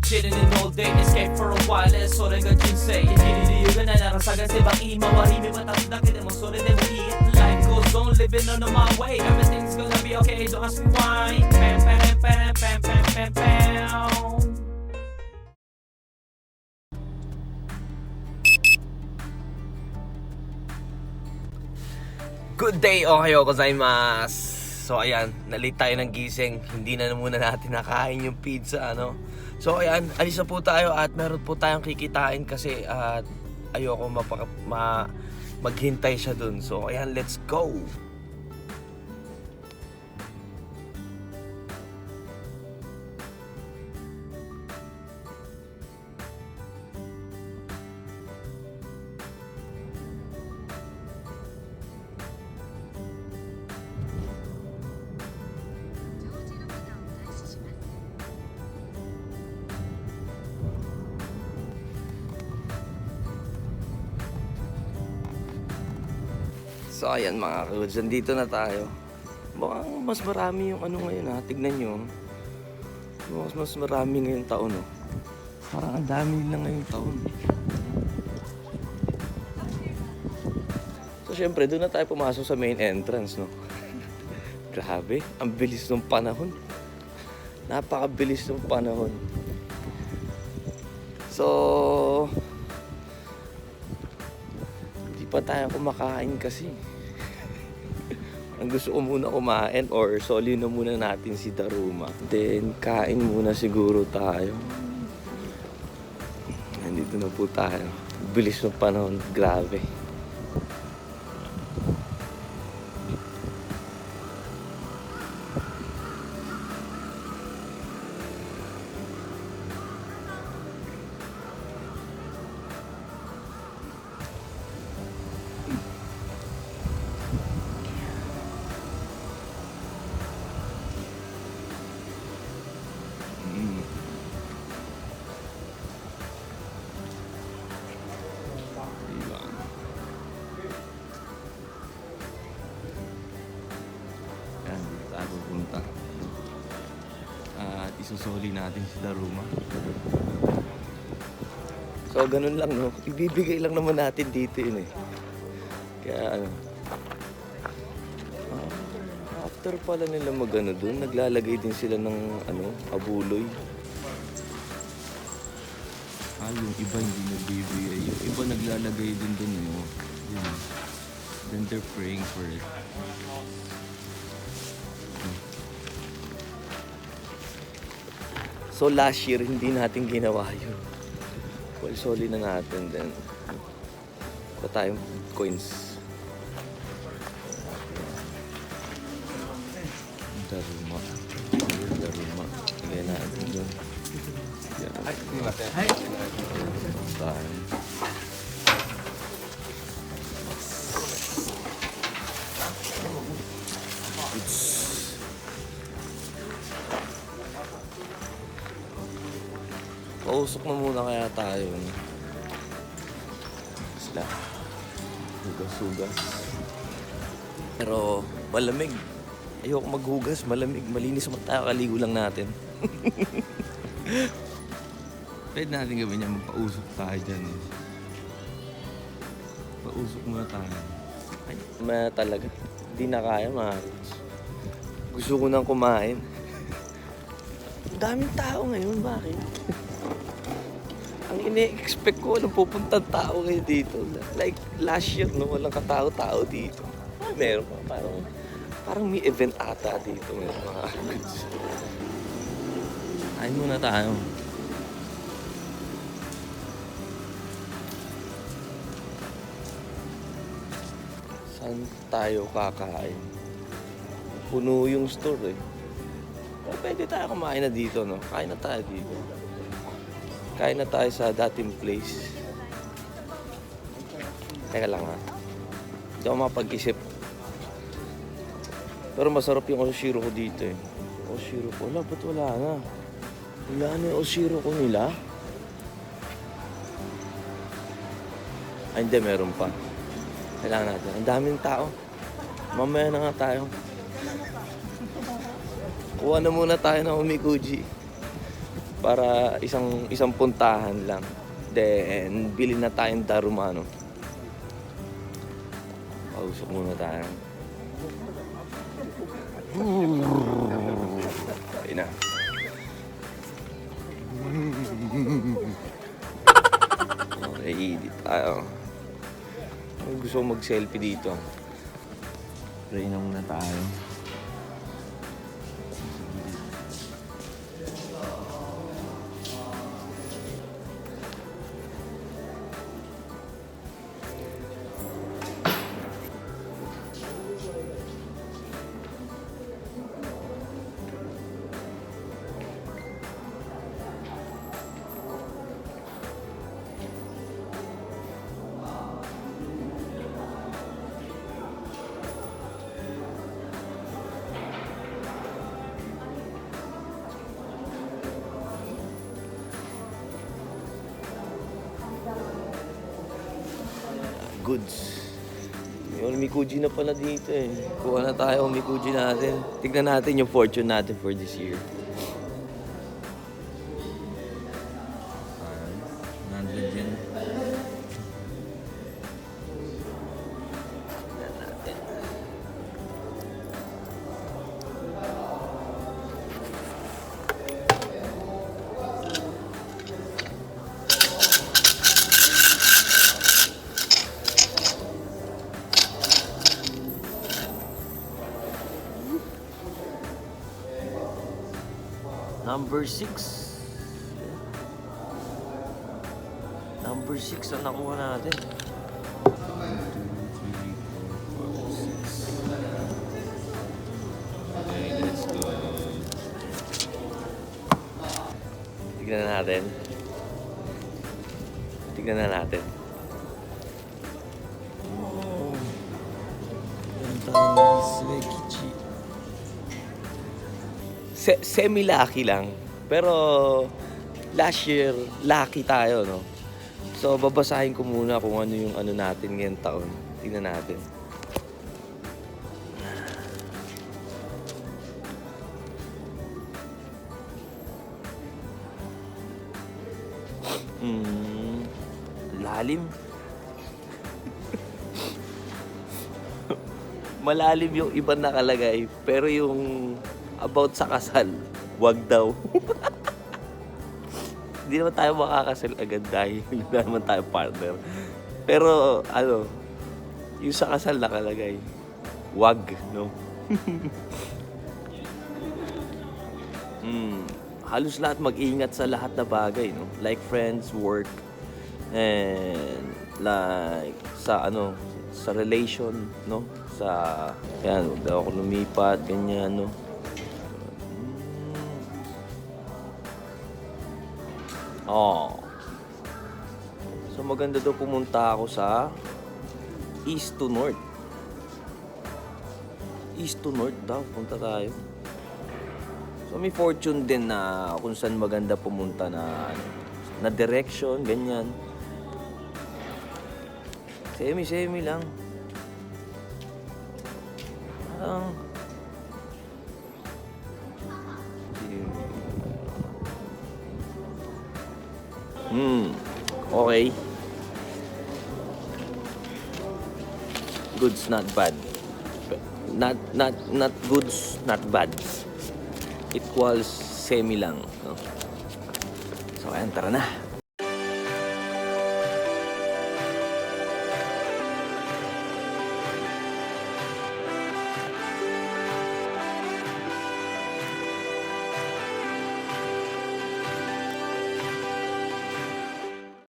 chilling in all day, escape for a while, それが人生生きる理由がないなら探せばいい周り見渡すだけでもそれでもいい Life goes on, living on my way, everything's gonna be okay, don't ask me why. Pam pam pam pam pam pam pam. Good day, ohayo gozaimasu. So ayan, na-late tayo ng gising. Hindi na muna natin nakain yung pizza, ano. So ayan, alis na po tayo at meron po tayong kikitain kasi ayoko maghintay siya dun. So ayan, let's go. So ayan mga kagods, dito na tayo. Mukhang mas marami yung ano ngayon ha. Tignan nyo. Mas marami ngayong taon no. Parang ang dami lang ngayong taon. So syempre doon na tayo pumasok sa main entrance no. Grabe, ang bilis ng panahon. Napakabilis ng panahon. So hindi pa tayo kumakain kasi. Ang gusto ko muna kumain or soli na muna natin si Daruma. Then kain muna siguro tayo. Nandito na po tayo. Bilis ng panahon, grabe. Pupunta at isusoli natin si Daruma. So ganun lang no, ibibigay lang naman natin dito yun eh. Kaya ano, after pala nila magano dun, naglalagay din sila ng ano, abuloy. Yung iba hindi nagbibigay, yung iba naglalagay din dun yun. Then they're praying for it. So last year, hindi natin ginawa yun. Well, soli na natin then. Pa tayong coins. Daruma. Daruma. Tigay natin dun. Yan. Hi. Tayo. Pausok na muna kaya tayo. Sila. Hugas-hugas. Pero malamig. Ayoko maghugas, malamig. Malinis naman tayo, kaligo lang natin. Pwede natin gawin niya, magpausok tayo dyan. Pausok muna tayo. Ay, maya talaga. Hindi na kaya, mga kids. Gusto ko nang kumain. Ang daming tao ngayon, bakit? Ang ine-expect ko, walang pupuntang tao ngayon dito. Like last year, no, walang katao-tao dito. Meron pa, parang may event ata dito. Meron mga goods. Kain muna tayo. Saan tayo kakain? Puno yung store eh. Pero pwede tayo kumain na dito, no? Kain na tayo dito. Kain na tayo sa dating place. Teka lang ha. Hindi ako mapag-isip. Pero masarap yung oshiro ko dito eh. Oshiro ko. Wala, ba't wala na? Wala na yung oshiro ko nila. Ay hindi, meron pa. Kailangan natin. Ang daming tao. Mamaya na nga tayo. Kuha na muna tayo ng umikuji. para isang puntahan lang. Then, bilhin na tayong darumano. Pausok muna tayo. Ayun na. Okay, edit tayo. Gusto ko mag-selfie dito. Pray na muna tayo. Goods. May Omikuji na pala dito eh. Kuha na tayo Omikuji natin. Tignan natin yung fortune natin for this year. Nandun dyan. Tignan natin. Number 6. Number 6 ang nakuha natin. 1, 2, 3, 4, 5, 6. Okay, let's go. Tignan na natin. Tignan na natin. Oh. Semi-lucky lang. Pero last year, lucky tayo, no? So, babasahin ko muna kung ano yung ano natin ngayong taon. Tingnan natin. Lalim. Malalim yung iba nakalagay. Pero yung about sa kasal, wag daw. Hindi naman tayo makakasal agad dahil hindi naman tayo partner. Pero, ano, yung sa kasal nakalagay, wag, no? Halos lahat mag-ingat sa lahat na bagay, no? Like friends, work, and like sa ano, sa relation, no? Sa, yan, huwag daw ako lumipat, ganyan, no? Oh. So maganda daw pumunta ako sa east to north. East to north daw, punta tayo. So may fortune din na kung saan maganda pumunta na direction, ganyan. Semi lang. Okay. Goods, not bad. Not goods, not bad. Equals semi lang. No? So, ayan, tara na.